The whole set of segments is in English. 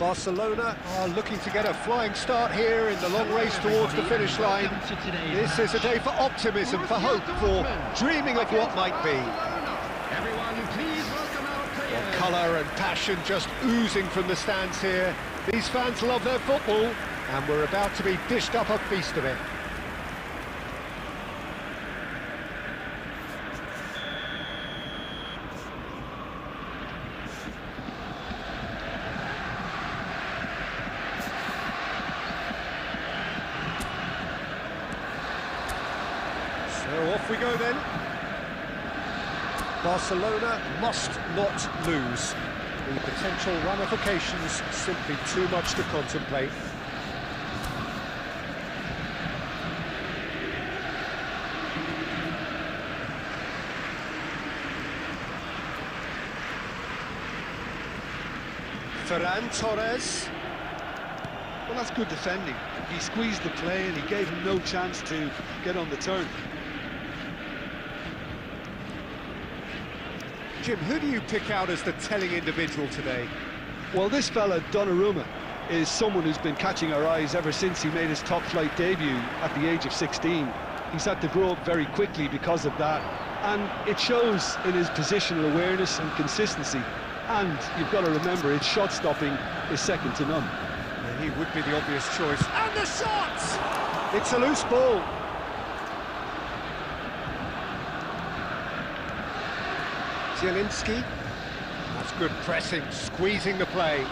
Barcelona are looking to get a flying start here in the long race towards the finish line. This is a day for optimism, for hope, for dreaming of what might be. Everyone, please welcome our players. Colour and passion just oozing from the stands here. These fans love their football, and we're about to be dished up a feast of it. So off we go then. Barcelona must not lose. The potential ramifications simply too much to contemplate. Ferran Torres. Well, that's good defending. He squeezed the play and he gave him no chance to get on the turn. Jim, who do you pick out as the telling individual today? Well, this fella, Donnarumma, is someone who's been catching our eyes ever since he made his top-flight debut at the age of 16. He's had to grow up very quickly because of that, and it shows in his positional awareness and consistency. And you've got to remember, his shot-stopping is second to none. Well, he would be the obvious choice. And the shot! It's a loose ball. Zielinski. That's good pressing, squeezing the play.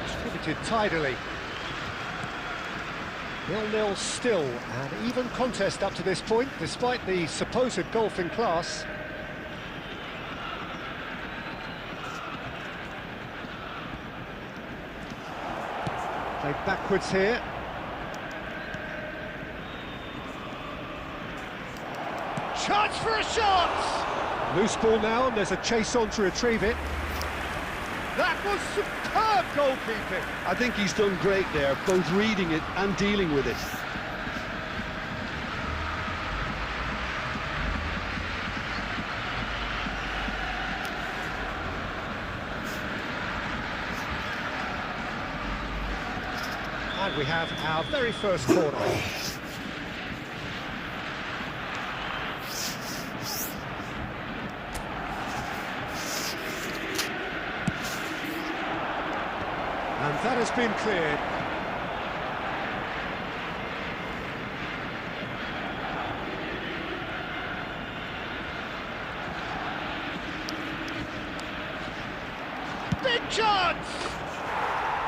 Distributed tidily. 0-0 still, an even contest up to this point, despite the supposed golf in class. Played backwards here. Chance for a shot! Loose ball now, and there's a chase on to retrieve it. That was superb goalkeeping! I think he's done great there, both reading it and dealing with it. And we have our very first corner. And that has been cleared. Big chance!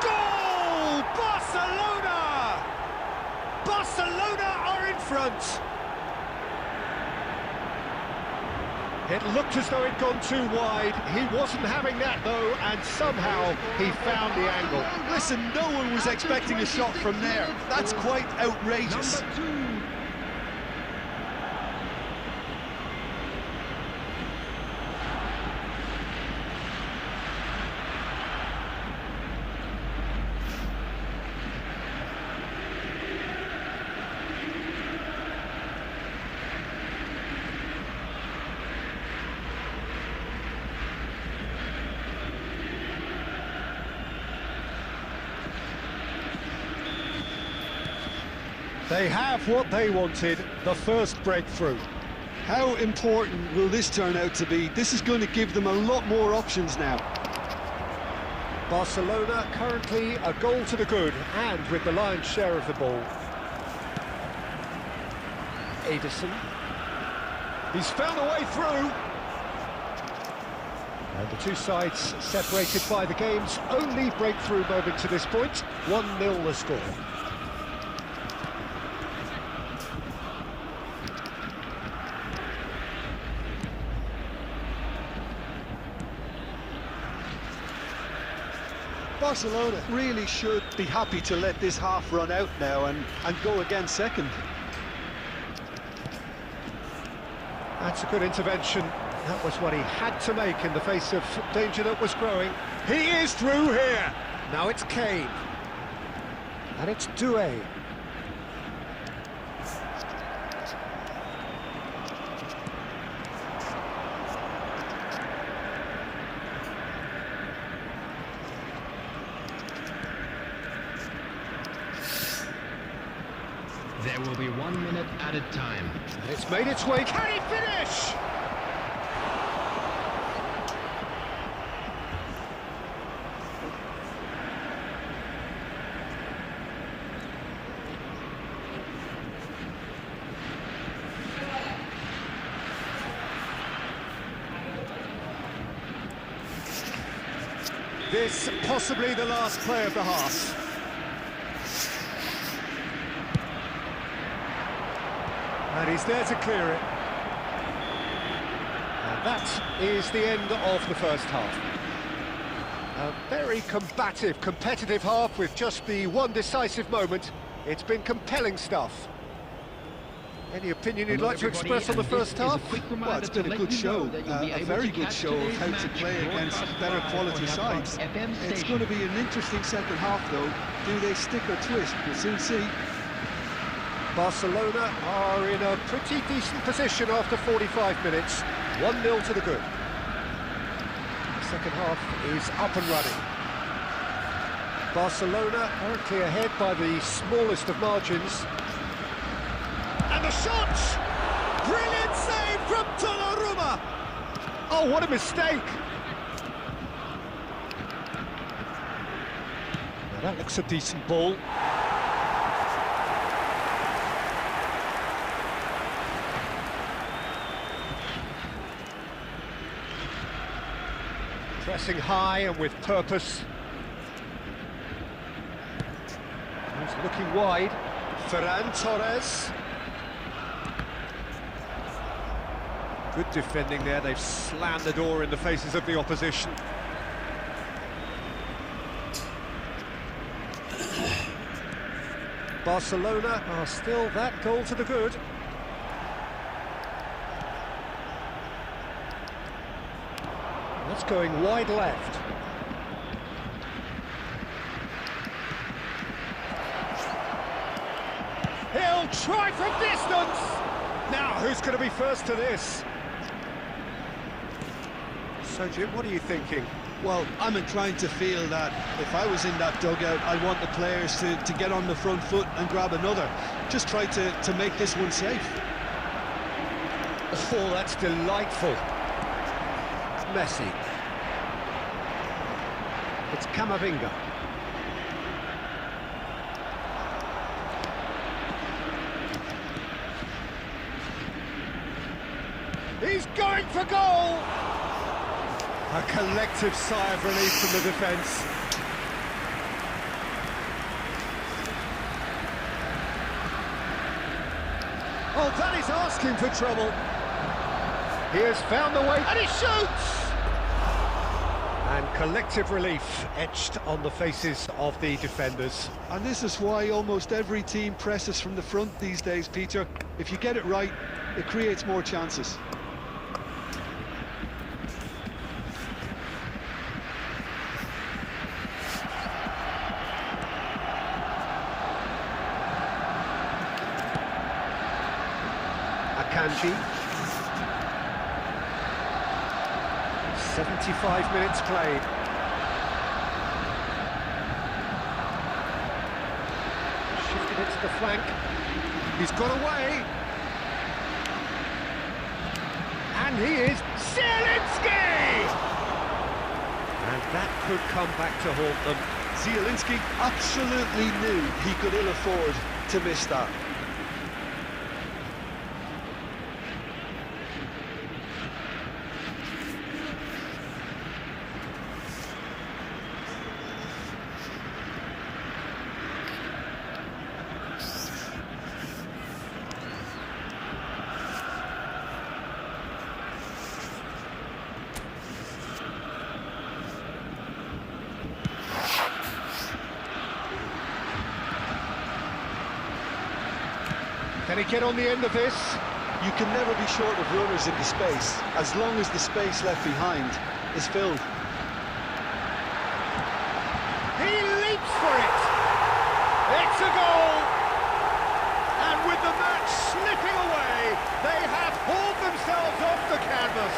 Goal! Barcelona! Barcelona are in front. It looked as though it'd gone too wide. He wasn't having that, though, and somehow he found the angle. Listen, no one was expecting a shot from there. That's quite outrageous. Number 2. They have what they wanted, the first breakthrough. How important will this turn out to be? This is going to give them a lot more options now. Barcelona currently a goal to the good, and with the lion's share of the ball. Ederson. He's found a way through. And the two sides separated by the game's only breakthrough moment to this point. 1-0 the score. Barcelona really should be happy to let this half run out now and go again second. That's a good intervention. That was what he had to make in the face of danger that was growing. He is through here. Now it's Kane. And it's Doué. There will be 1 minute added time. And it's made its way. Can he finish? This possibly the last play of the half. And he's there to clear it. And that is the end of the first half. A very combative, competitive half with just the one decisive moment. It's been compelling stuff. Any opinion you'd like to express on the first half? Well, it's been a good show, a very good show of how to play against better quality sides. It's going to be an interesting second half, though. Do they stick or twist? We'll soon see. Barcelona are in a pretty decent position after 45 minutes. 1-0 to the good. The second half is up and running. Barcelona currently ahead by the smallest of margins. And the shot! Brilliant save from Donnarumma! Oh, what a mistake! Now that looks a decent ball. Pressing high and with purpose. He's looking wide. Ferran Torres. Good defending there, they've slammed the door in the faces of the opposition. Barcelona are still that goal to the good. That's going wide left. He'll try from distance! Now, who's going to be first to this? So, Jim, what are you thinking? Well, I'm inclined to feel that if I was in that dugout, I'd want the players to get on the front foot and grab another. Just try to make this one safe. Oh, that's delightful. Messi. It's Camavinga. He's going for goal! A collective sigh of relief from the defence. Oh, that is asking for trouble. He has found the way, and he shoots! And collective relief etched on the faces of the defenders. And this is why almost every team presses from the front these days, Peter. If you get it right, it creates more chances. Akanji. 75 minutes played. Shifted it to the flank. He's got away. And he is Zielinski! And that could come back to haunt them. Zielinski absolutely knew he could ill afford to miss that. Can he get on the end of this? You can never be short of runners into space, as long as the space left behind is filled. He leaps for it! It's a goal! And with the match slipping away, they have hauled themselves off the canvas.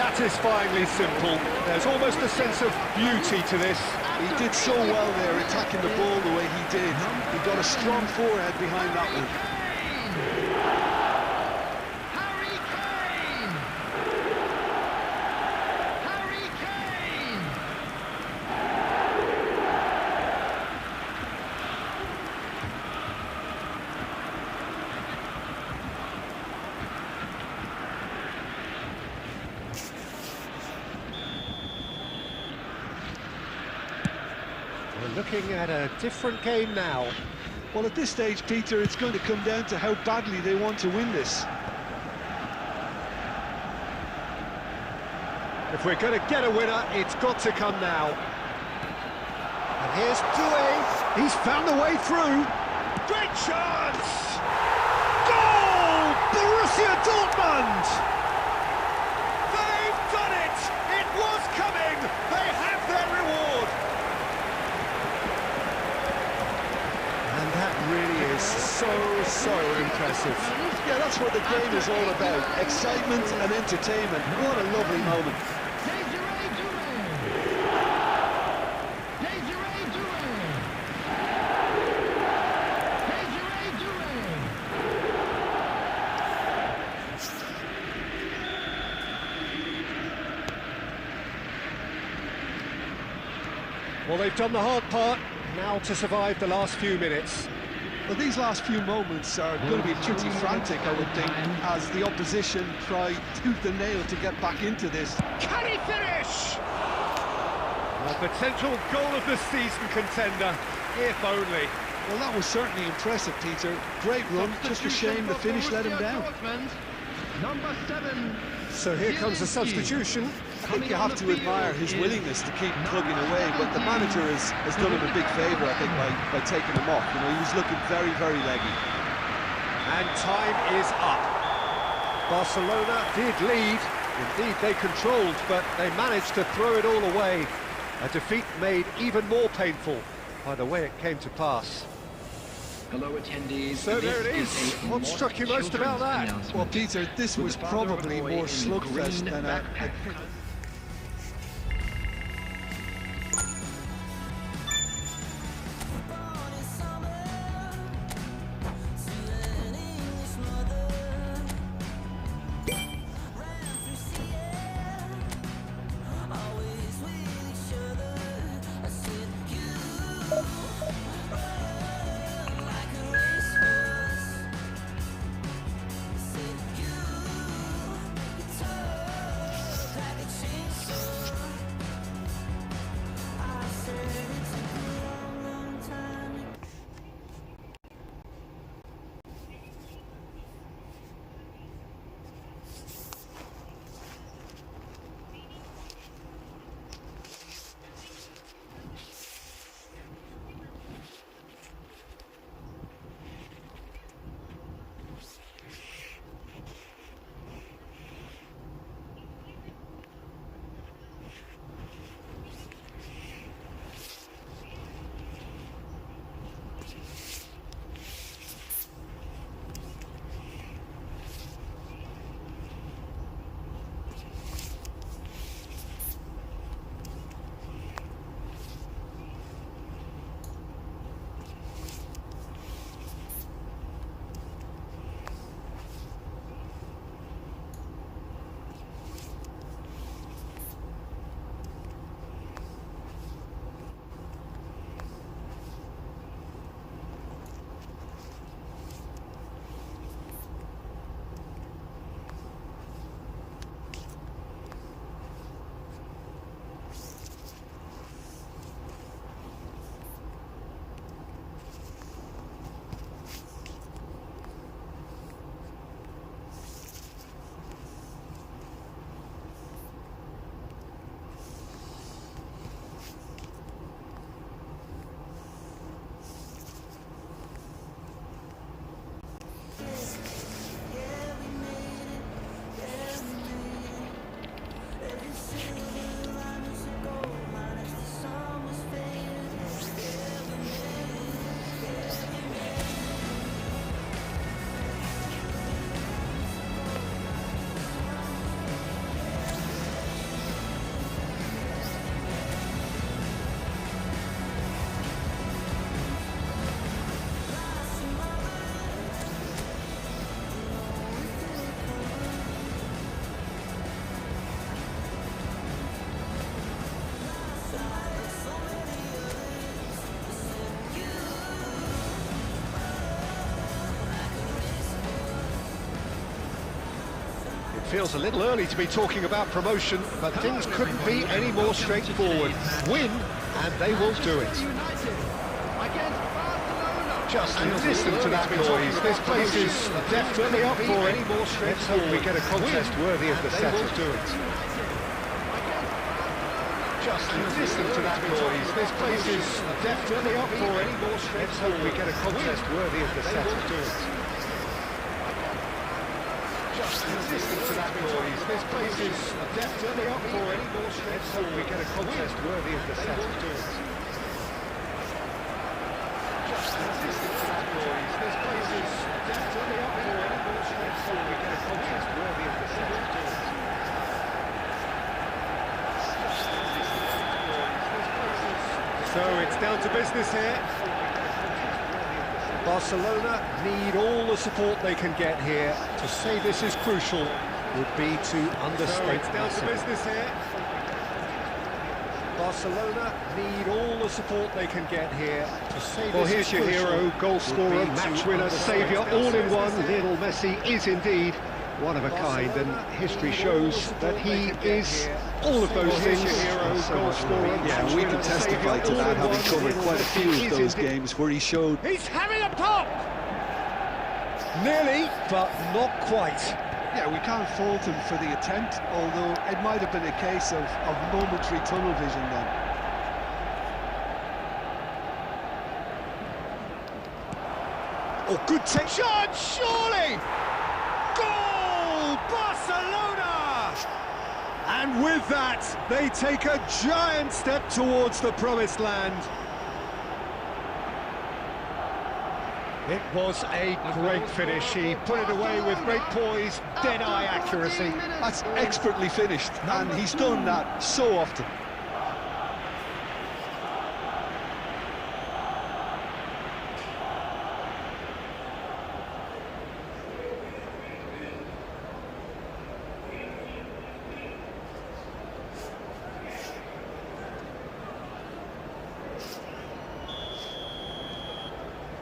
satisfyingly simple. There's almost a sense of beauty to this. He did so well there, attacking the ball the way he did. He got a strong forehead behind that one. Harry Kane! Harry Kane! We're looking at a different game now. Well, at this stage, Peter, it's going to come down to how badly they want to win this. If we're going to get a winner, it's got to come now. And here's Doué. He's found the way through. Great chance! Goal! Borussia Dortmund! They've done it! It was coming! They have their reward! And that really is so impressive. Yeah, that's what the game is all about. Excitement and entertainment. What a lovely moment. Desiree Doué! Desiree Doué! Desiree Doué! Well, they've done the hard part. Now to survive the last few minutes. Well, these last few moments are going to be pretty frantic, I would think, as the opposition try tooth and nail to get back into this. Can he finish? A potential goal of the season contender, if only. Well, that was certainly impressive, Peter. Great run, just a shame the finish let him down. Number 7. So here comes the substitution. I think you have to admire his willingness to keep plugging away, but the manager has done him a big favour, I think, by taking him off. You know, he was looking very leggy. And time is up. Barcelona did lead. Indeed, they controlled, but they managed to throw it all away. A defeat made even more painful by the way it came to pass. Hello, attendees. So there it is. What struck you most about that? Well, Peter, this was probably more slugfest than a... Feels a little early to be talking about promotion, but things couldn't be any more straightforward. Win, and they will do it. Just listen to that noise. This place is definitely up for it. Let's hope we get a contest worthy of the settle. Do it. Just listen to that noise. This place is definitely up for it. Let's hope we get a contest worthy of the settle. Do it. Just listen to that noise. This place is definitely up for it. Let's hope we get a contest worthy of the settle. Do it. Just listen to that noise. This place is definitely up for it. Let's hope we get a contest worthy of the settle. Do it. So it's down to business here. Barcelona need all the support they can get here. To say this is crucial would be to understate. So it's down to business here. Barcelona need all the support they can get here. To say well, here's your hero, goal scorer, match winner, saviour, all in one. Lionel Messi is indeed one of a kind, and history shows that he is all of those things. Goal scorer, yeah, we can testify to that, having covered quite a few of those games where he showed. He's having a pop! Nearly, but not quite. Yeah, we can't fault him for the attempt, although it might have been a case of momentary tunnel vision then. Oh, good take shot, surely! Goal! Barcelona! And with that, they take a giant step towards the promised land. It was a great finish. He put it away with great poise, dead-eye accuracy. That's expertly finished, and he's done that so often.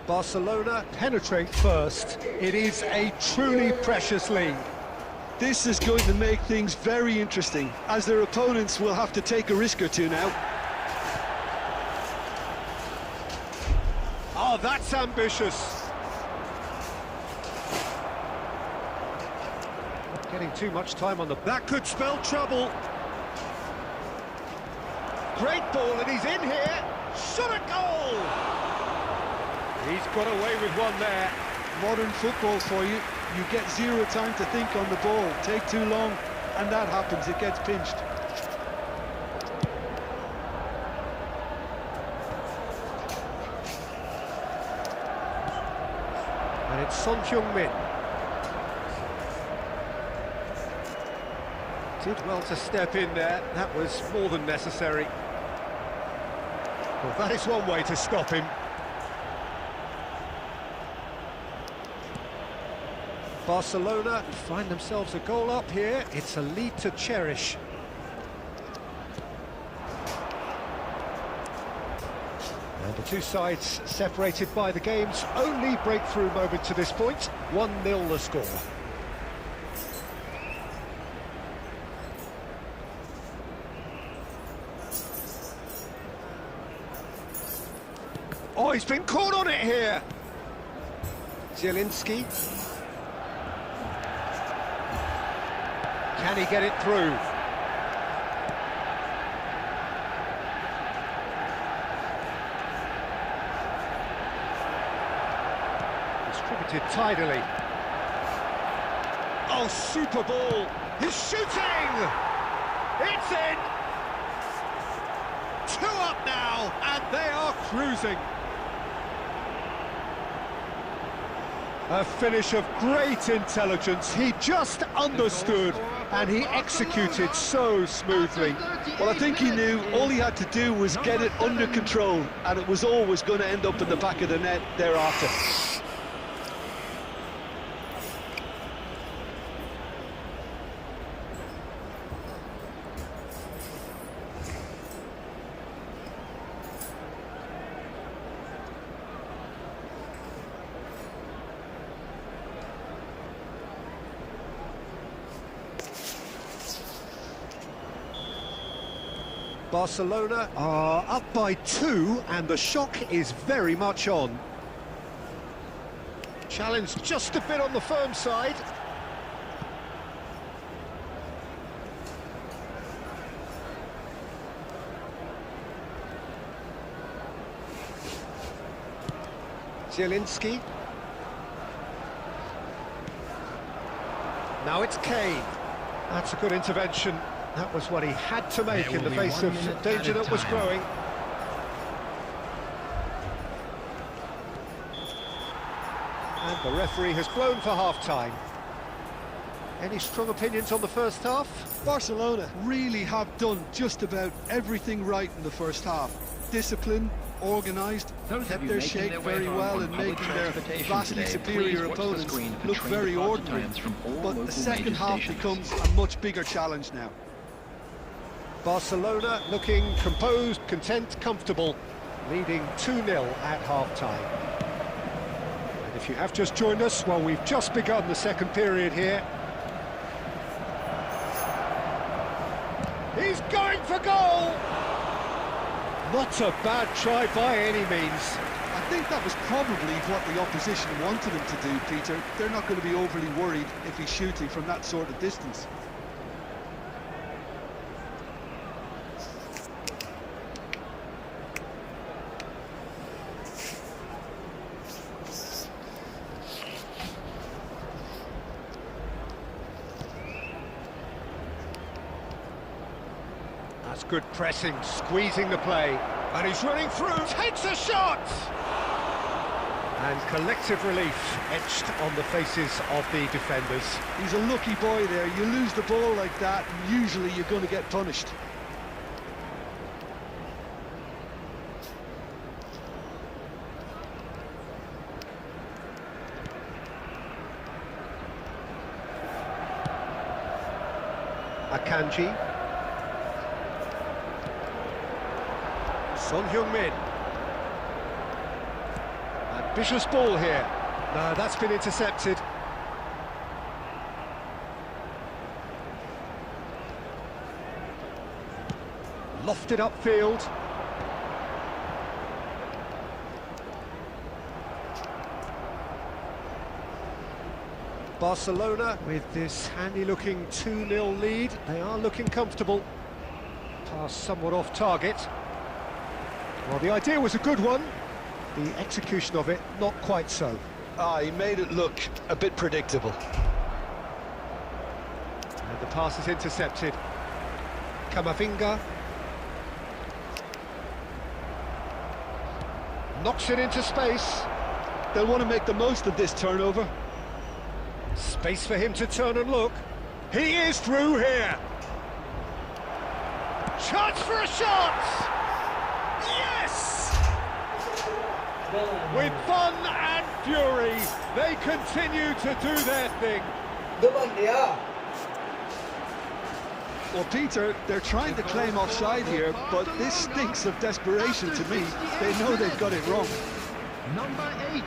Barcelona penetrate first. It is a truly precious lead. This is going to make things very interesting, as their opponents will have to take a risk or two now. Oh, that's ambitious. Not getting too much time on the... That could spell trouble. Great ball, and he's in here. Shot a goal! He's got away with one there. Modern football for you. You get zero time to think on the ball. Take too long, and that happens. It gets pinched. And it's Son Heung-min. Did well to step in there. That was more than necessary. Well, that is one way to stop him. Barcelona find themselves a goal up here. It's a lead to cherish. And the two sides separated by the game's only breakthrough moment to this point. 1-0 the score. Oh, he's been caught on it here. Zielinski. Can he get it through? Distributed tidily. Oh, super ball! He's shooting! It's in! 2 up now, and they are cruising. A finish of great intelligence. He just understood, and he executed so smoothly. Well, I think he knew all he had to do was get it under control, and it was always going to end up in the back of the net thereafter. Barcelona are up by 2 and the shock is very much on. Challenge just a bit on the firm side. Zielinski. Now it's Kane. That's a good intervention. That was what he had to make in the face of danger that was growing. And the referee has blown for half-time. Any strong opinions on the first half? Barcelona really have done just about everything right in the first half. Discipline, organised, kept their shape very well and making their vastly superior opponents look very ordinary. But the second half becomes a much bigger challenge now. Barcelona looking composed, content, comfortable, leading 2-0 at half-time. And if you have just joined us, well, we've just begun the second period here. He's going for goal! Not a bad try by any means. I think that was probably what the opposition wanted him to do, Peter. They're not going to be overly worried if he's shooting from that sort of distance. That's good pressing, squeezing the play. And he's running through, takes a shot! And collective relief etched on the faces of the defenders. He's a lucky boy there. You lose the ball like that, and usually you're going to get punished. Akanji. Son Heung-min. Ambitious ball here. No, that's been intercepted. Lofted upfield. Barcelona, with this handy-looking 2-0 lead, they are looking comfortable. Pass somewhat off target. Well, the idea was a good one. The execution of it, not quite so. He made it look a bit predictable. And the pass is intercepted. Camavinga. Knocks it into space. They'll want to make the most of this turnover. Space for him to turn and look. He is through here. Chance for a shot! Yes! With fun and fury, they continue to do their thing. Well, Peter, they're trying to claim offside here, but this stinks of desperation to me. They know they've got it wrong. Number 8.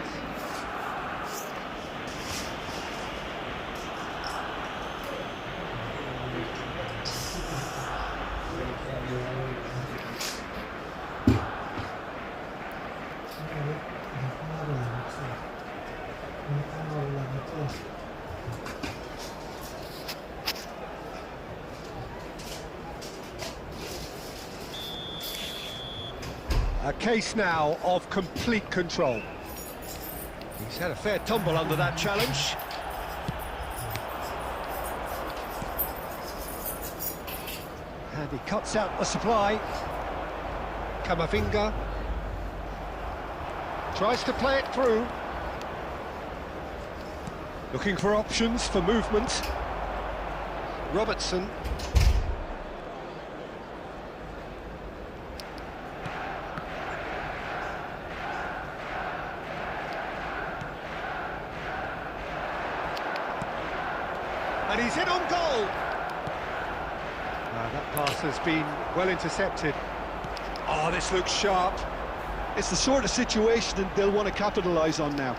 A case now of complete control. He's had a fair tumble under that challenge. And he cuts out the supply. Camavinga tries to play it through. Looking for options for movement. Robertson. And he's in on goal. That pass has been well intercepted. Oh, this looks sharp. It's the sort of situation that they'll want to capitalise on now.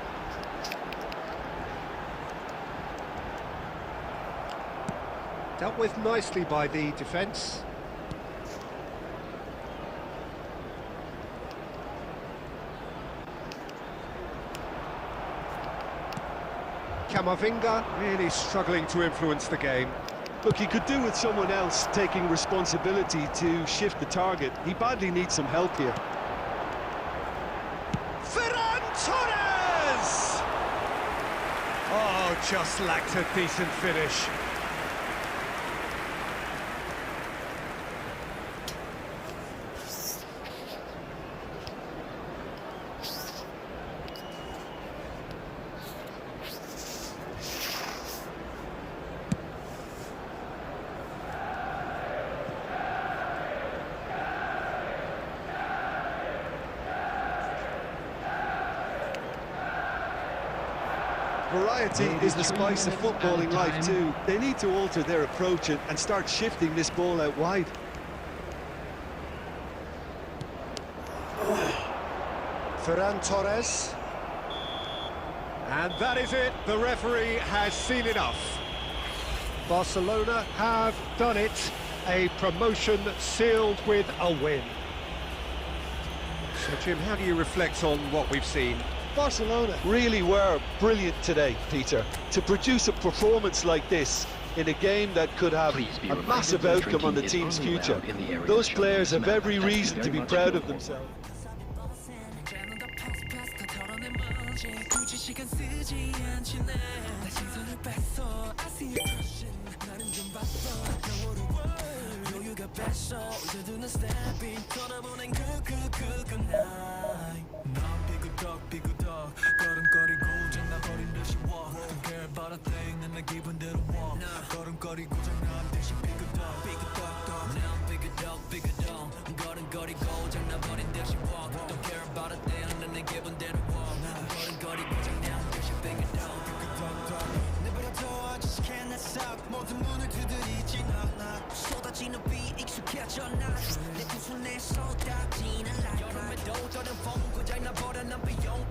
Dealt with nicely by the defence. Camavinga really struggling to influence the game. Look, he could do with someone else taking responsibility to shift the target. He badly needs some help here. Ferran Torres! Oh, just lacked a decent finish. Variety is the spice of footballing life too. They need to alter their approach and start shifting this ball out wide. Ferran Torres. And that is it. The referee has seen enough. Barcelona have done it. A promotion sealed with a win. So, Jim, how do you reflect on what we've seen? Barcelona really were brilliant today, Peter, to produce a performance like this in a game that could have a massive outcome on the team's future. Those players have every reason to be proud of themselves. 걸음거리고 장나버린 듯이 walk Don't care about a thing 난 내 기분대로 walk 걸음거리고 장난 듯이 pick it up now pick it up 걸음거리고 장나버린 듯이 walk Don't care about a thing 난 내 기분대로 walk 걸음거리고 장난 듯이 pick it up 내버려둬 I just can't stop 모든 문을 두드리지 knock 쏟아지는 비 익숙해져 내 두 손에 쏟아지는 light 여름에도 저런 风고장 나버려 난 비용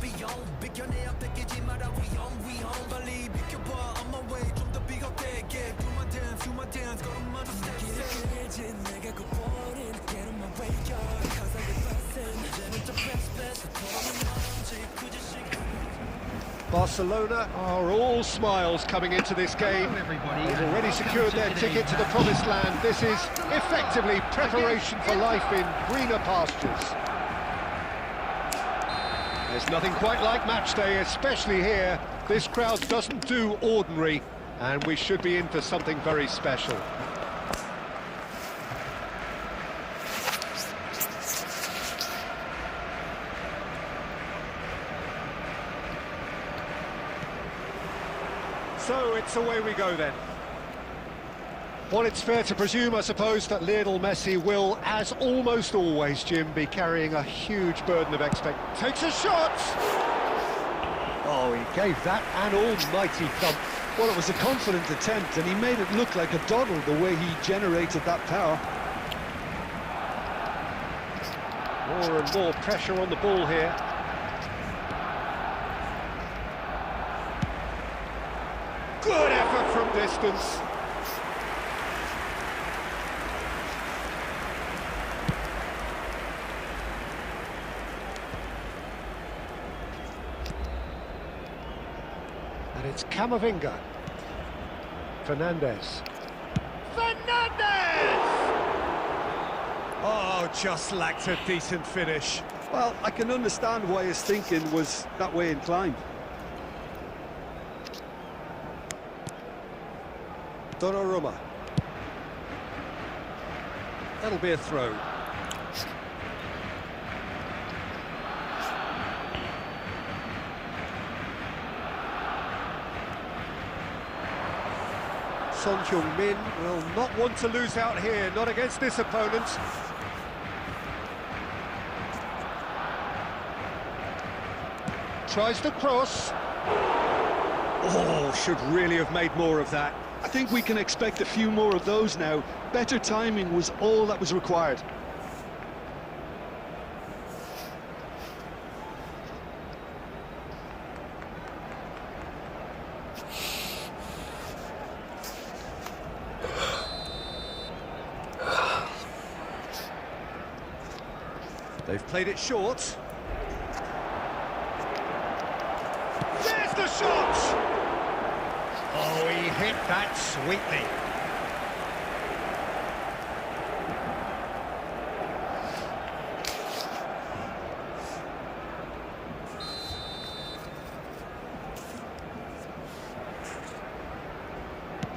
비켜내야 뺏기지 마라 위험 빨리 비켜봐 on my way 좀 더 비겁게 get do my dance 걸음만 더 step 길지 내가 걷버린 get on my way cause I get blessed 이제는 좀 best 돌아오는 먼지 굳이 Barcelona are all smiles coming into this game. They've already secured their ticket to the promised land. This is effectively preparation for life in greener pastures. There's nothing quite like match day, especially here. This crowd doesn't do ordinary, and we should be in for something very special. So it's away we go then. Well, it's fair to presume, I suppose, that Lionel Messi will, as almost always, Jim, be carrying a huge burden of expectation. Takes a shot! Oh, he gave that an almighty thump. Well, it was a confident attempt, and he made it look like a doddle the way he generated that power. More and more pressure on the ball here. Good effort from distance. And it's Camavinga. Fernandez. Oh, just lacked a decent finish. Well, I can understand why his thinking was that way inclined. Donnarumma. That'll be a throw. Son Heung-min will not want to lose out here, not against this opponent. Tries the cross. Oh, should really have made more of that. I think we can expect a few more of those now. Better timing was all that was required. They've played it short. There's the shot! Oh, he hit that sweetly.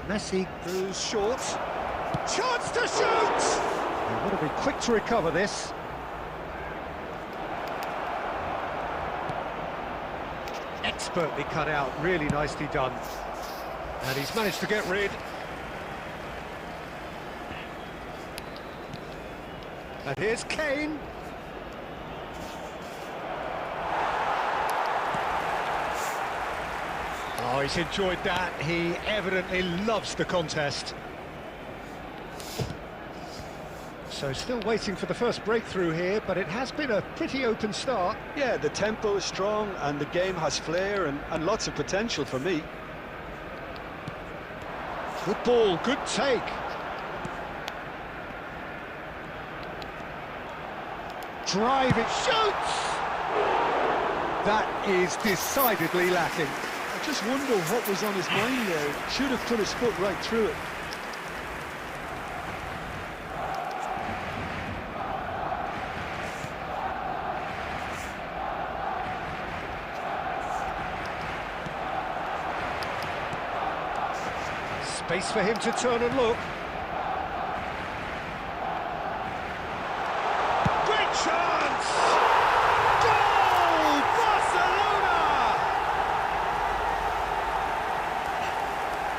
Messi goes short. Chance to shoot! They've got to be quick to recover this. Expertly cut out, really nicely done. And he's managed to get rid. And here's Kane. Oh, he's enjoyed that. He evidently loves the contest. So still waiting for the first breakthrough here, but it has been a pretty open start. Yeah, the tempo is strong and the game has flair and lots of potential for me. Good ball, good take. Drive, it shoots! That is decidedly lacking. I just wonder what was on his mind there. Should have put his foot right through it. Space for him to turn and look. Great chance! Goal! Barcelona!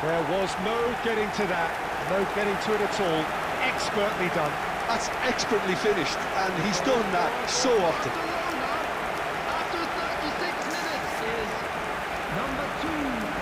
There was no getting to that, no getting to it at all. Expertly done. That's expertly finished, and he's done that so often. After 36 minutes is number 2.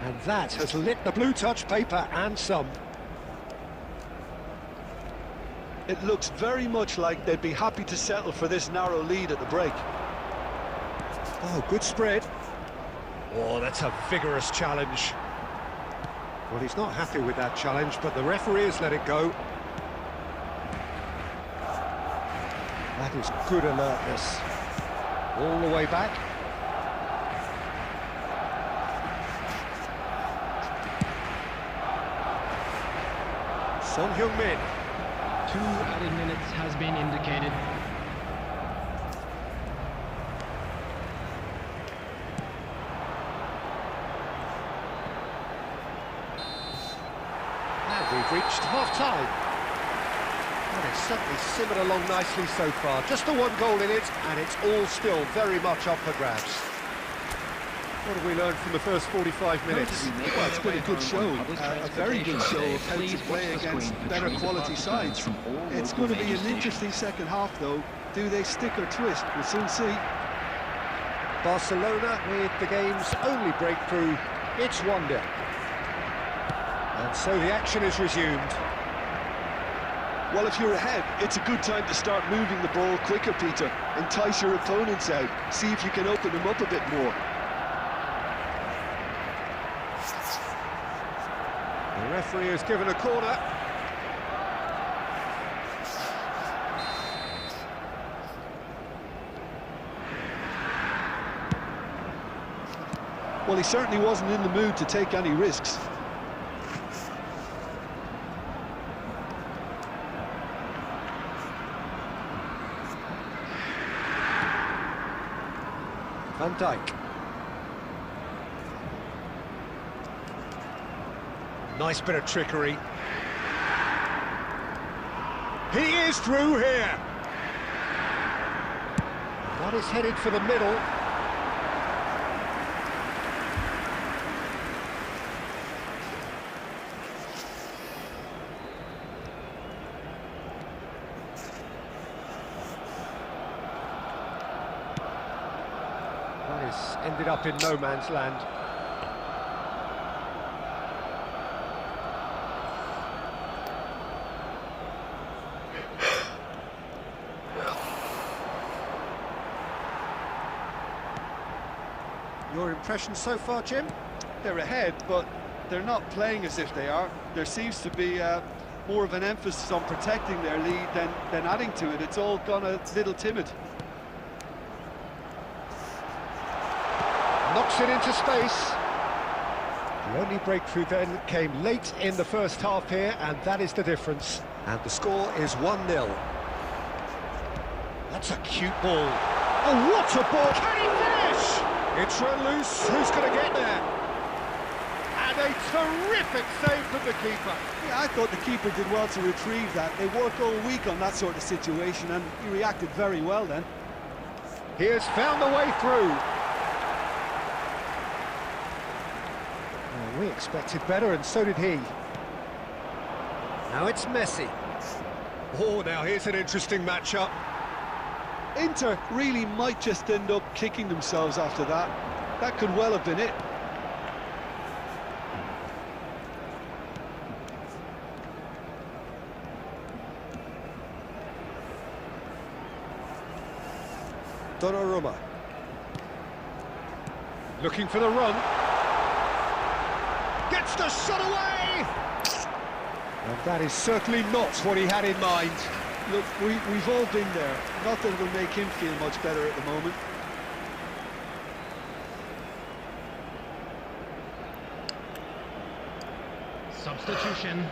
And that has lit the blue touch paper and some. It looks very much like they'd be happy to settle for this narrow lead at the break. Oh, good spread. Oh, that's a vigorous challenge. Well, he's not happy with that challenge, but the referee has let it go. That is good alertness. All the way back. Son Heung-min. 2 added minutes has been indicated. And we've reached half-time. And it's certainly simmered along nicely so far. Just the one goal in it, and it's all still very much up for grabs. What have we learned from the first 45 minutes? Well, it's been a good show, a very good show of how to play against better quality sides. It's going to be an interesting second half, though. Do they stick or twist? We'll soon see. Barcelona with the game's only breakthrough. It's 1-0. And so the action is resumed. Well, if you're ahead, it's a good time to start moving the ball quicker, Peter. Entice your opponents out. See if you can open them up a bit more. The referee has given a corner. Well, he certainly wasn't in the mood to take any risks. Van Dijk. Nice bit of trickery. He is through here. That is headed for the middle. That is ended up in no man's land. Your impression so far, Jim? They're ahead, but they're not playing as if they are. There seems to be more of an emphasis on protecting their lead than adding to it. It's all gone a little timid. Knocks it into space. The only breakthrough then came late in the first half here, and that is the difference. And the score is 1-0. That's a cute ball. Oh, what a ball! Can he finish? It's run loose. Who's going to get there? And a terrific save from the keeper. Yeah, I thought the keeper did well to retrieve that. They work all week on that sort of situation, and he reacted very well then. He has found the way through. Well, we expected better, and so did he. Now it's Messi. Oh, now here's an interesting matchup. Inter really might just end up kicking themselves after that. That could well have been it. Donnarumma. Looking for the run. Gets the shot away! And that is certainly not what he had in mind. Look, we've all been there. Not that it'll make him feel much better at the moment. Substitution.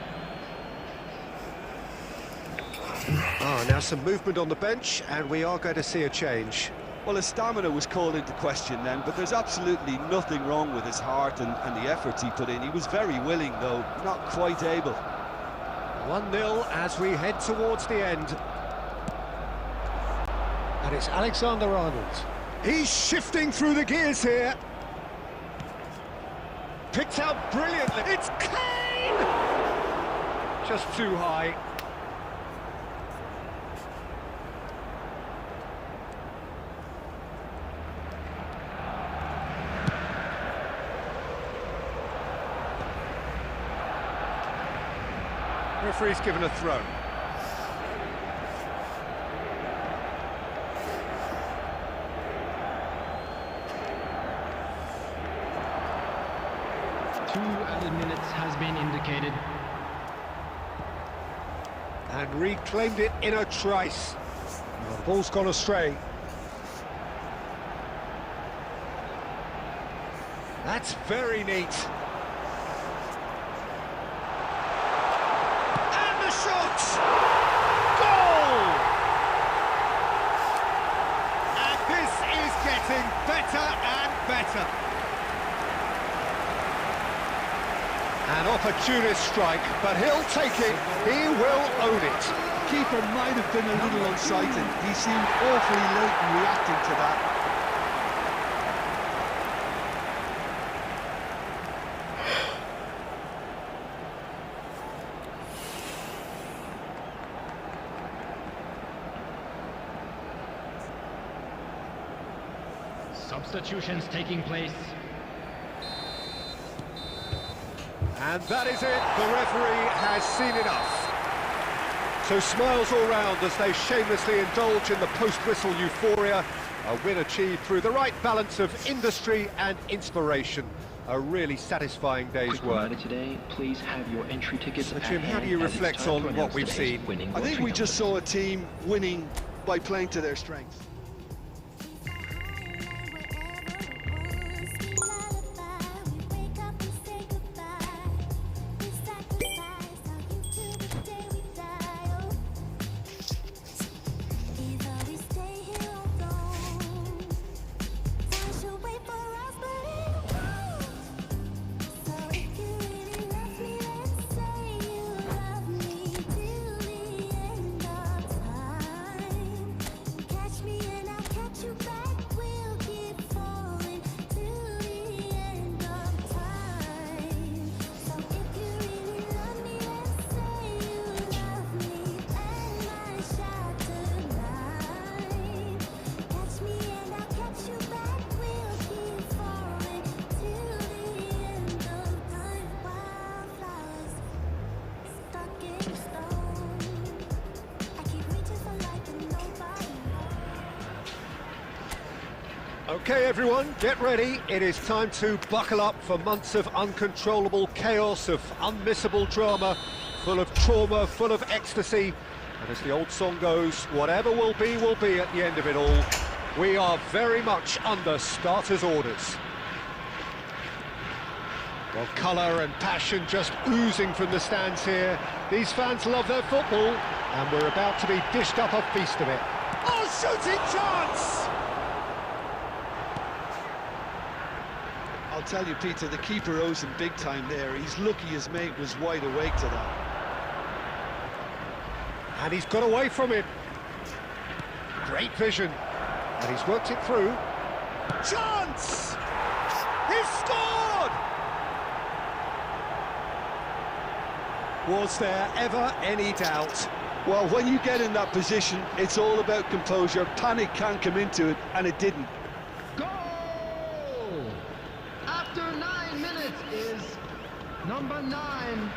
Ah, now some movement on the bench, and we are going to see a change. Well, his stamina was called into question then, but there's absolutely nothing wrong with his heart and the efforts he put in. He was very willing, though, not quite able. 1-0 as we head towards the end. And it's Alexander-Arnold. He's shifting through the gears here. Picked out brilliantly. It's Kane! Just too high. Referee's given a throw. Two added minutes has been indicated. And reclaimed it in a trice. Well, the ball's gone astray. That's very neat. Goal! And this is getting better and better. An opportunist strike, but he'll take it. He will own it. Keeper might have been a little unsighted. He seemed awfully late in reacting to that. Substitutions taking place. And that is it. The referee has seen enough. So smiles all round as they shamelessly indulge in the post-whistle euphoria. A win achieved through the right balance of industry and inspiration. A really satisfying day's work. Today, please have your entry tickets. So Jim, how do you reflect on what we've seen? I think we just saw a team winning by playing to their strengths. Me Okay, everyone, get ready. It is time to buckle up for months of uncontrollable chaos, of unmissable drama, full of trauma, full of ecstasy. And as the old song goes, whatever will be at the end of it all. We are very much under starters' orders. Well, colour and passion just oozing from the stands here. These fans love their football, and we're about to be dished up a feast of it. Oh, shooting chance! I'll tell you, Peter, the keeper owes him big time there. He's lucky his mate was wide awake to that. And he's got away from it. Great vision. And he's worked it through. Chance! He's scored! Was there ever any doubt? Well, when you get in that position, it's all about composure. Panic can't come into it, and it didn't. Goal! After 9 minutes is number 9.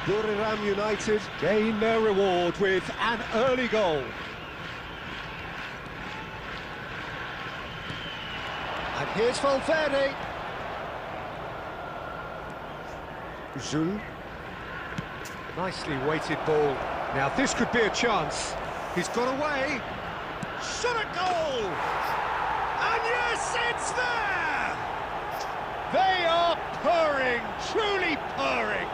Buriram United gain their reward with an early goal. And here's Valverde. Zul. Nicely weighted ball. Now this could be a chance. He's got away. Shot a goal! And yes, it's there! They are purring, truly purring.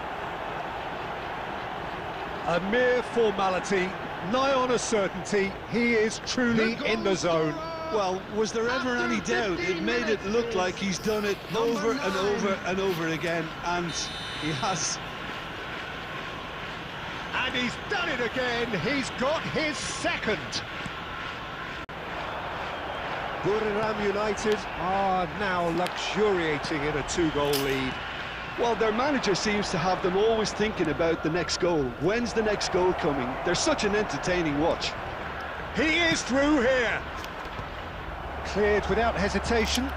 A mere formality, nigh on a certainty. He is truly in the zone. Well, was there ever any doubt? It made it look like he's done it over and over and over again, and he has. And he's done it again. He's got his second. Buriram United are now luxuriating in a 2-goal lead. Well, their manager seems to have them always thinking about the next goal. When's the next goal coming? They're such an entertaining watch. He is through here. Cleared without hesitation.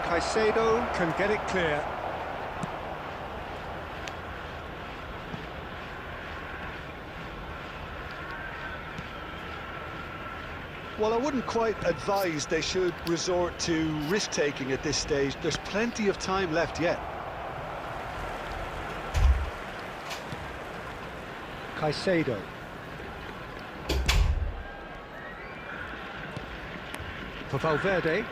Caicedo can get it clear. Well, I wouldn't quite advise they should resort to risk-taking at this stage. There's plenty of time left yet. Caicedo. For Valverde.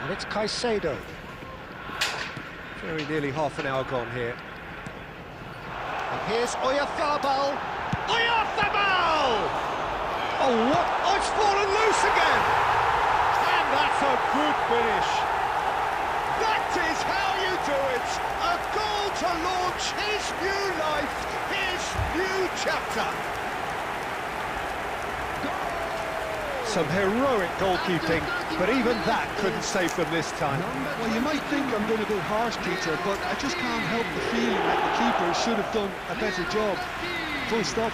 And it's Caicedo. Very nearly half an hour gone here. And here's Oyarzabal. Oyarzabal! Oh, what? Oh, it's fallen loose again! And that's a good finish. That is how you do it. A goal to launch his new life, his new chapter. Some heroic goalkeeping, but even that couldn't save them this time. Well, you might think I'm going a bit harsh, Peter, but I just can't help the feeling that the keeper should have done a better job. Full stop.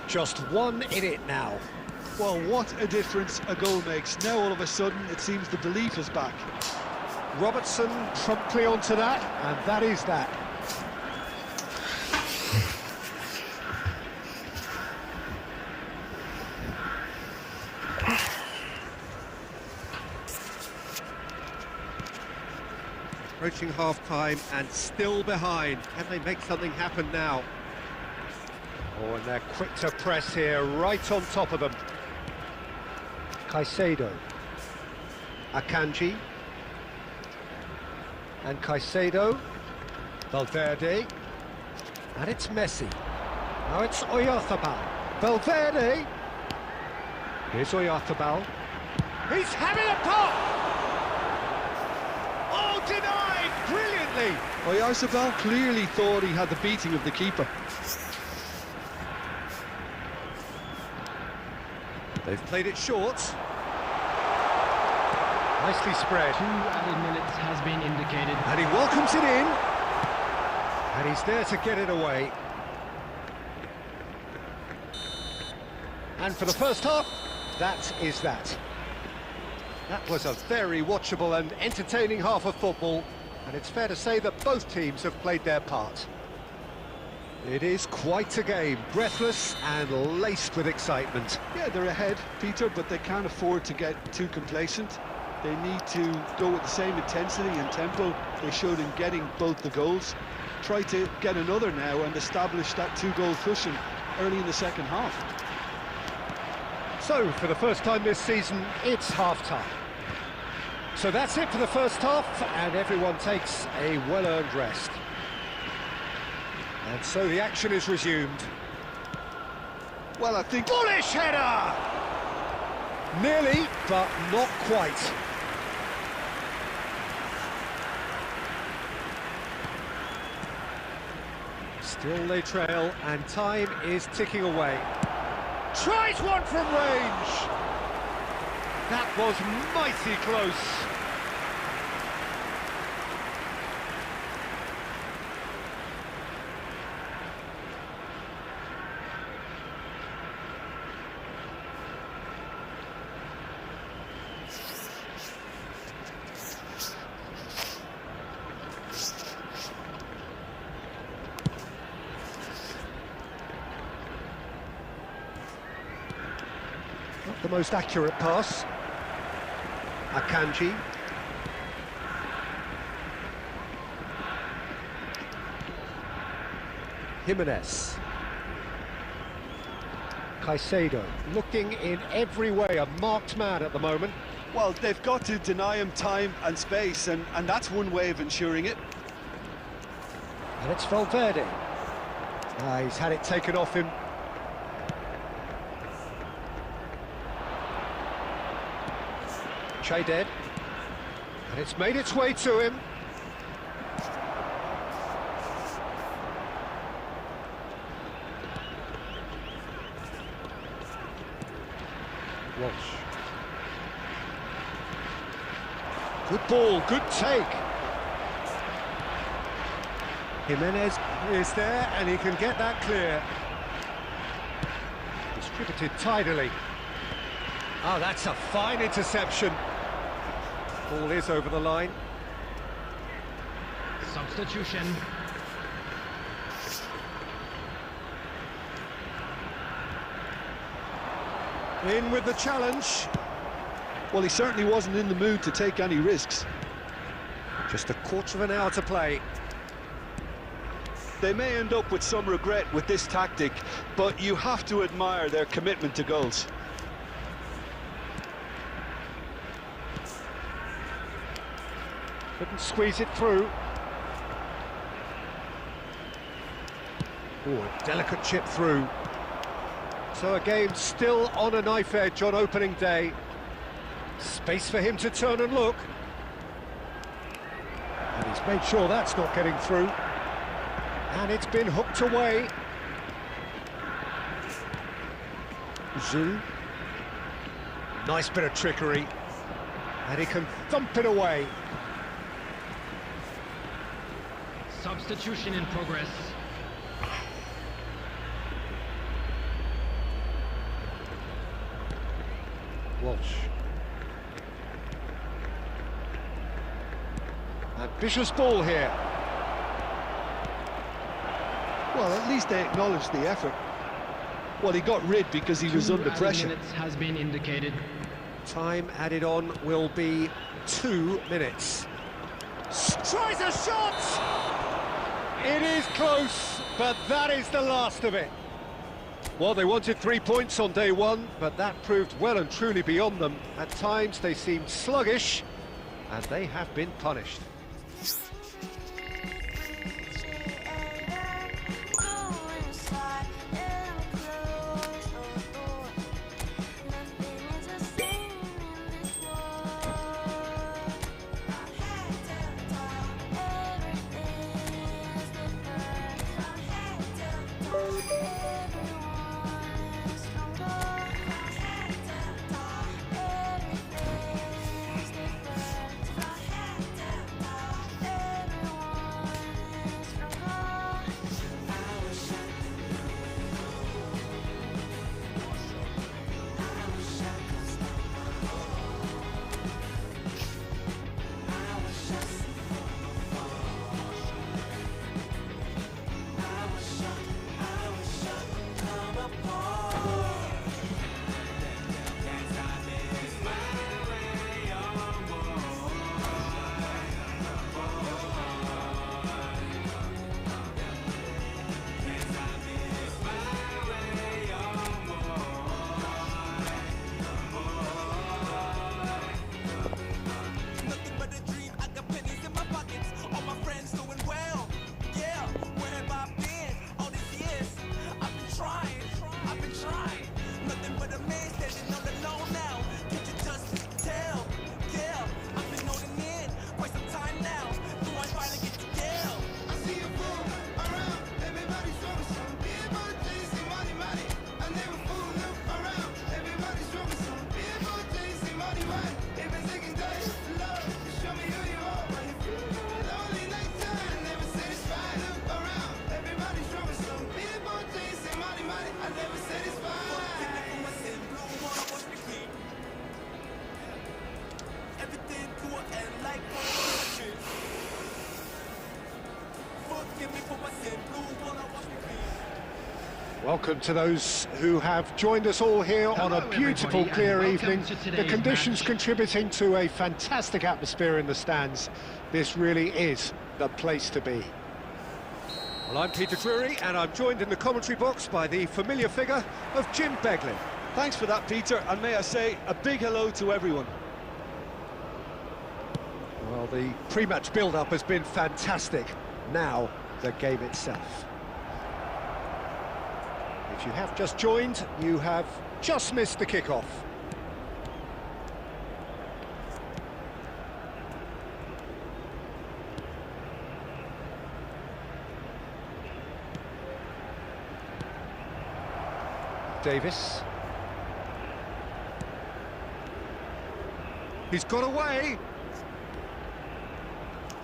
Just one in it now. Well, what a difference a goal makes. Now all of a sudden it seems the belief is back. Robertson promptly onto that, and that is that. Approaching half-time and still behind. Can they make something happen now? Oh, and they're quick to press here, right on top of them. Caicedo. Akanji. And Caicedo. Valverde. And it's Messi. Now it's Oyarzabal. Valverde. Here's Oyarzabal. He's having a pop! Oh, denied brilliantly! Oyarzabal clearly thought he had the beating of the keeper. They've played it short. Nicely spread. 2 added minutes has been indicated. And he welcomes it in. And he's there to get it away. And for the first half, that is that. That was a very watchable and entertaining half of football. And it's fair to say that both teams have played their part. It is quite a game, breathless and laced with excitement. Yeah, they're ahead, Peter, but they can't afford to get too complacent. They need to go with the same intensity and tempo they showed in getting both the goals. Try to get another now and establish that 2-goal cushion early in the second half. So, for the first time this season, it's half-time. So that's it for the first half, and everyone takes a well-earned rest. And so the action is resumed. Well, I think... Bullish header! Nearly, but not quite. Still they trail, and time is ticking away. Tries one from range! That was mighty close. Not the most accurate pass. Akanji. Jimenez. Caicedo, looking in every way a marked man at the moment. Well, they've got to deny him time and space, and that's one way of ensuring it. And it's Valverde. He's had it taken off him. Dead, and it's made its way to him. Walsh. Good ball, good take. Jimenez is there, and he can get that clear. Distributed tidily. Oh, that's a fine interception. Ball is over the line. Substitution. In with the challenge. Well, he certainly wasn't in the mood to take any risks. Just a quarter of an hour to play. They may end up with some regret with this tactic, but you have to admire their commitment to goals. Couldn't squeeze it through. Oh, a delicate chip through. So a game still on a knife edge on opening day. Space for him to turn and look. And he's made sure that's not getting through. And it's been hooked away. Zhu. Nice bit of trickery. And he can thump it away. Substitution in progress. Walsh. Ambitious ball here. Well, at least they acknowledged the effort. Well, he got rid because he was under pressure. 2 minutes has been indicated. Time added on will be 2 minutes. Tries a shot! It is close, but that is the last of it. Well, they wanted 3 points on day one, but that proved well and truly beyond them. At times they seemed sluggish, and they have been punished. welcome to those who have joined us all here on a beautiful, everybody, clear and evening. welcome to The today's conditions match. contributing to a fantastic atmosphere in the stands. This really is the place to be. Well, I'm Peter Drury, and I'm joined in the commentary box by the familiar figure of Jim Beglin. Thanks for that, Peter, and may I say a big hello to everyone. Well, the pre-match build-up has been fantastic. Now, the game itself. If you have just joined, you have just missed the kickoff. Davis. He's got away.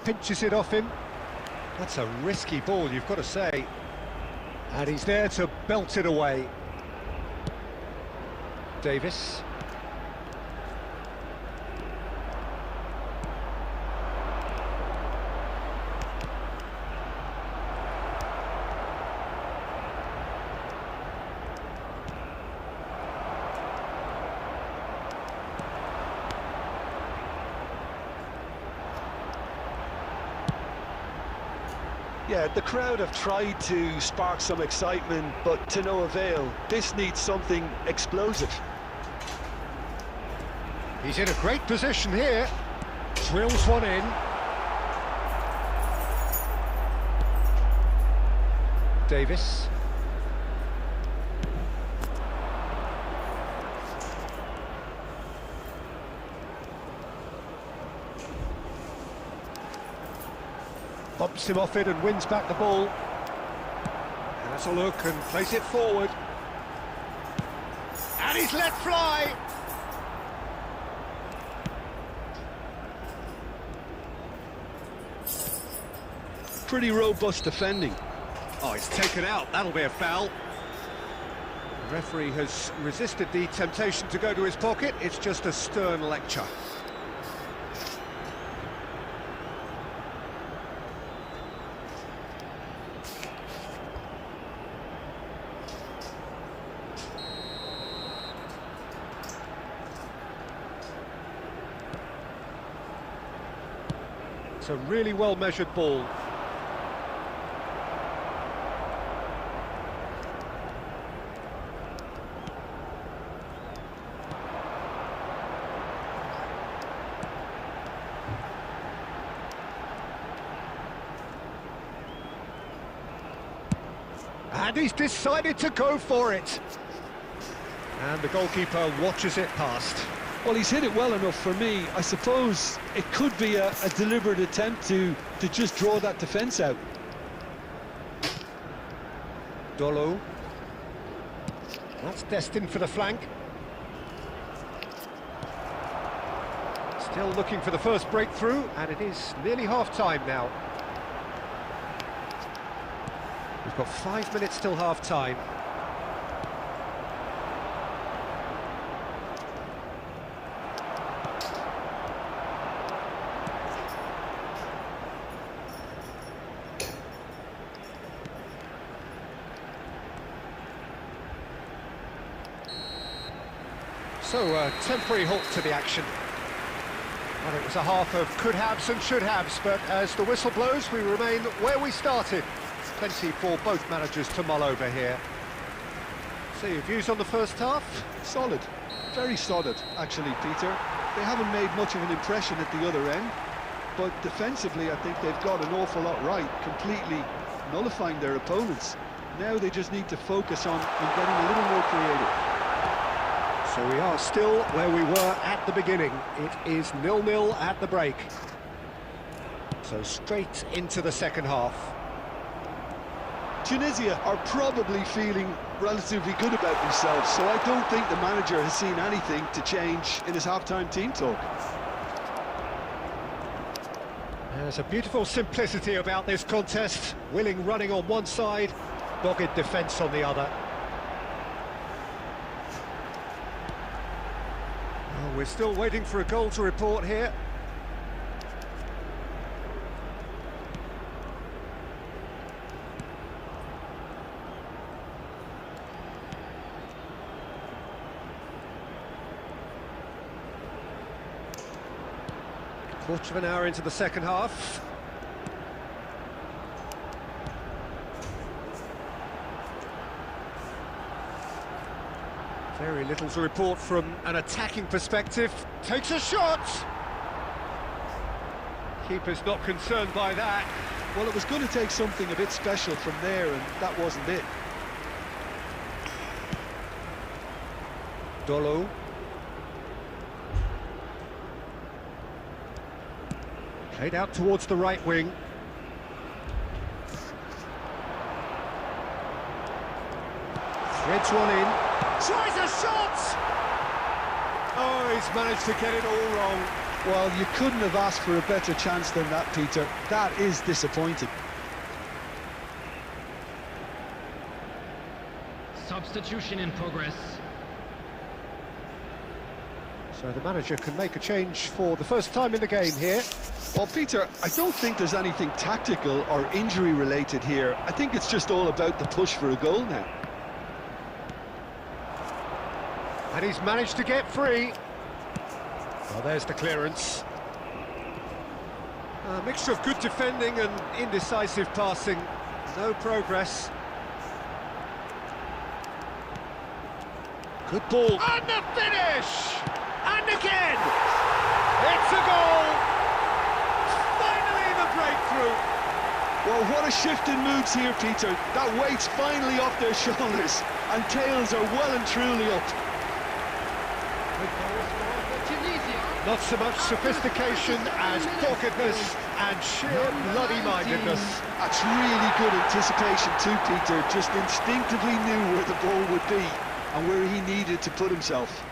Pinches it off him. That's a risky ball, you've got to say. And he's there to belt it away. Davis. Yeah, the crowd have tried to spark some excitement, but to no avail. This needs something explosive. He's in a great position here. Drills one in. Davis. Bumps him off it and wins back the ball. Has a look and plays it forward. And he's let fly! Pretty robust defending. Oh, it's taken out. That'll be a foul. The referee has resisted the temptation to go to his pocket. It's just a stern lecture. It's a really well-measured ball. And he's decided to go for it. And the goalkeeper watches it past. Well, he's hit it well enough for me. I suppose it could be a deliberate attempt to just draw that defence out. Dolo. That's destined for the flank. Still looking for the first breakthrough, and it is nearly half-time now. We've got 5 minutes till half-time. So, a temporary halt to the action. Well, it was a half of could-haves and should-haves, but as the whistle blows, we remain where we started. Plenty for both managers to mull over here. So, your views on the first half? Solid, very solid, actually, Peter. They haven't made much of an impression at the other end, but defensively, I think they've got an awful lot right, completely nullifying their opponents. Now they just need to focus on getting a little more creative. So we are still where we were at the beginning. It is 0-0 at the break. So straight into the second half. Tunisia are probably feeling relatively good about themselves, so I don't think the manager has seen anything to change in his half-time team talk. There's a beautiful simplicity about this contest. Willing running on one side, dogged defence on the other. Oh, we're still waiting for a goal to report here. Quarter of an hour into the second half. Very little to report from an attacking perspective. Takes a shot! Keeper's not concerned by that. Well, it was going to take something a bit special from there, and that wasn't it. Dolo. Played out towards the right wing. Threads one in. Tries a shot! Oh, he's managed to get it all wrong. Well, you couldn't have asked for a better chance than that, Peter. That is disappointing. Substitution in progress. So the manager can make a change for the first time in the game here. Well, Peter, I don't think there's anything tactical or injury-related here. I think it's just all about the push for a goal now. And he's managed to get free. Well, there's the clearance. A mixture of good defending and indecisive passing. No progress. Good ball. And the finish! And again! It's a goal! Finally the breakthrough! Well, what a shift in moods here, Peter. That weight's finally off their shoulders, and tails are well and truly up. Not so much sophistication as doggedness and sheer bloody-mindedness. That's really good anticipation too, Peter. Just instinctively knew where the ball would be and where he needed to put himself.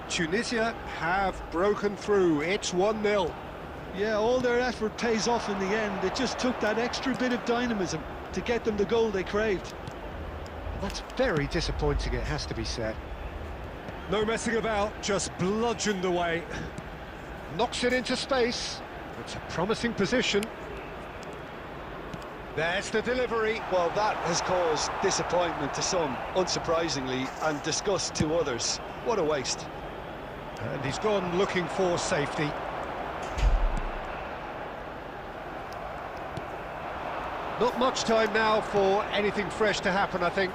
Tunisia have broken through. It's 1-0. Yeah, all their effort pays off in the end. It just took that extra bit of dynamism to get them the goal they craved. That's very disappointing, it has to be said. No messing about, just bludgeoned away. Knocks it into space. It's a promising position. There's the delivery. Well, that has caused disappointment to some, unsurprisingly, and disgust to others. What a waste. And he's gone looking for safety. Not much time now for anything fresh to happen, I think.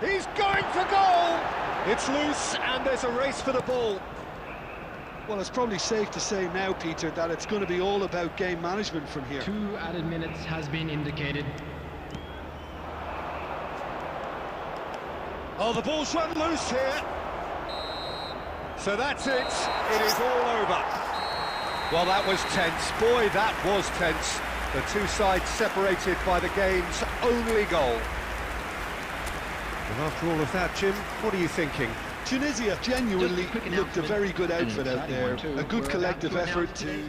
He's going for goal! It's loose and there's a race for the ball. Well, it's probably safe to say now, Peter, that it's going to be all about game management from here. 2 added minutes has been indicated. Oh, the ball's run loose here. So that's it. It is all over. Well, that was tense. Boy, that was tense. The two sides separated by the game's only goal. And after all of that, Jim, what are you thinking? Tunisia genuinely looked a very good outfit out there. A good collective effort to...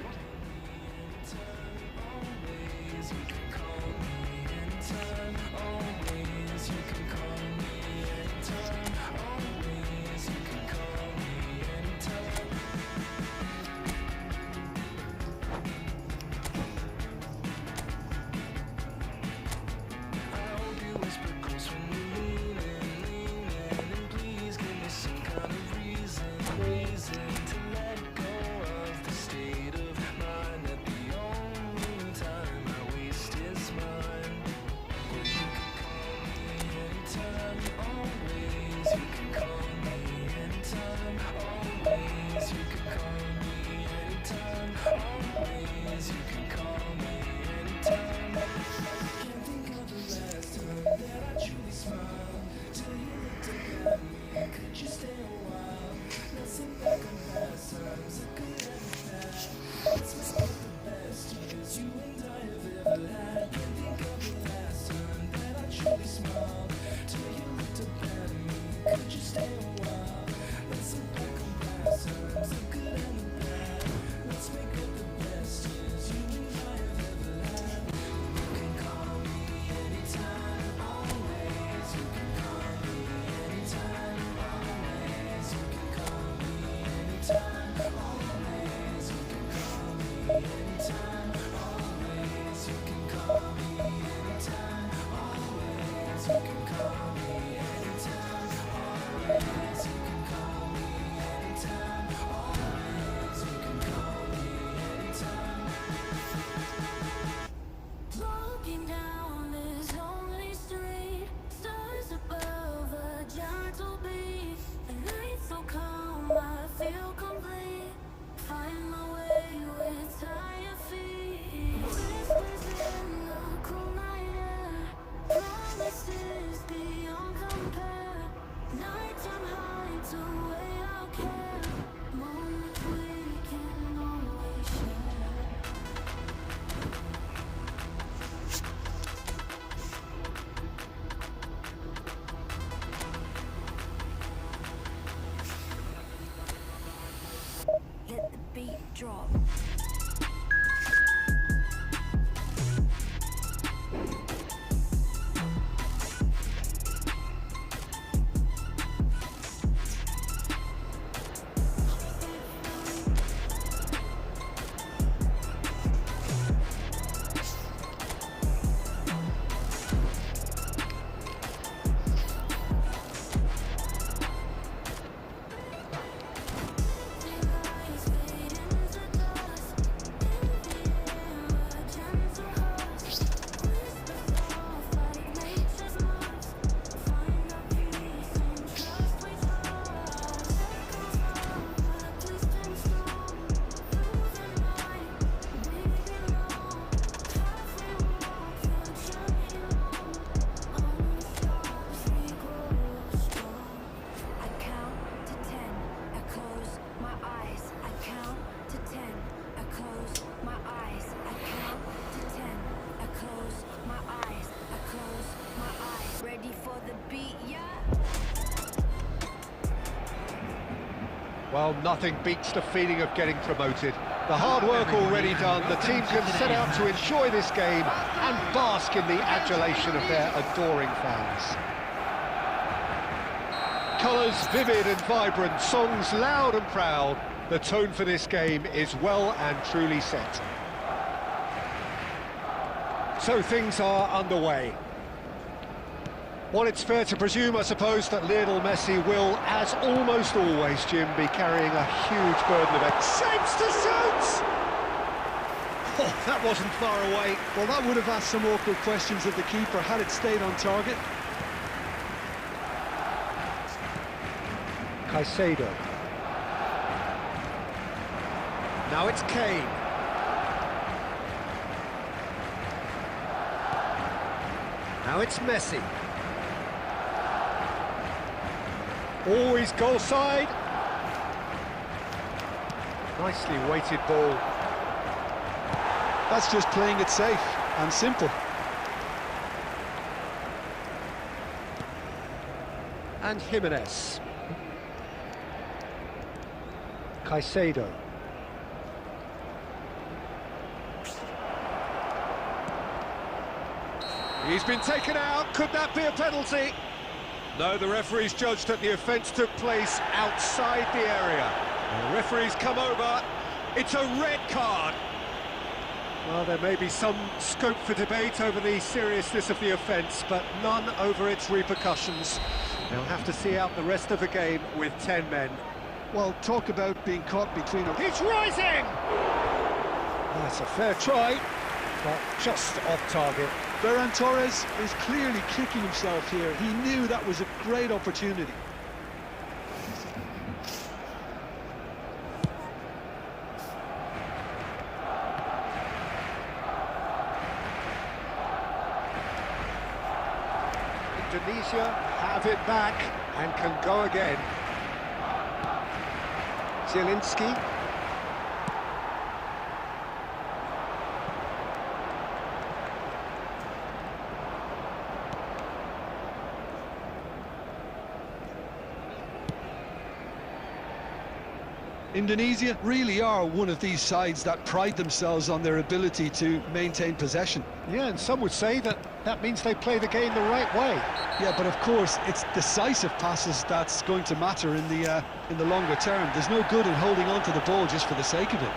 drop. Well, nothing beats the feeling of getting promoted. The hard work already done, the team can set out to enjoy this game and bask in the adulation of their adoring fans. Colours vivid and vibrant, songs loud and proud. The tone for this game is well and truly set. So things are underway. Well, it's fair to presume, I suppose, that Lionel Messi will, as almost always, Jim, be carrying a huge burden of it. Saints to Saints! Oh, that wasn't far away. Well, that would have asked some awkward questions of the keeper had it stayed on target. Caicedo. Now it's Kane. Now it's Messi. Always goal side. Nicely weighted ball. That's just playing it safe and simple. And Jimenez. Caicedo. He's been taken out. Could that be a penalty? No, the referee's judged that the offence took place outside the area. The referee's come over. It's a red card. Well, there may be some scope for debate over the seriousness of the offence, but none over its repercussions. They'll have to see out the rest of the game with 10 men. Well, talk about being caught between a... He's rising! That's a fair try, but just off target. Ferran Torres is clearly kicking himself here. He knew that was a great opportunity. Indonesia have it back and can go again. Zielinski. Indonesia really are one of these sides that pride themselves on their ability to maintain possession. Yeah, and some would say that that means they play the game the right way. Yeah, but of course, it's decisive passes that's going to matter in the longer term. There's no good in holding on to the ball just for the sake of it.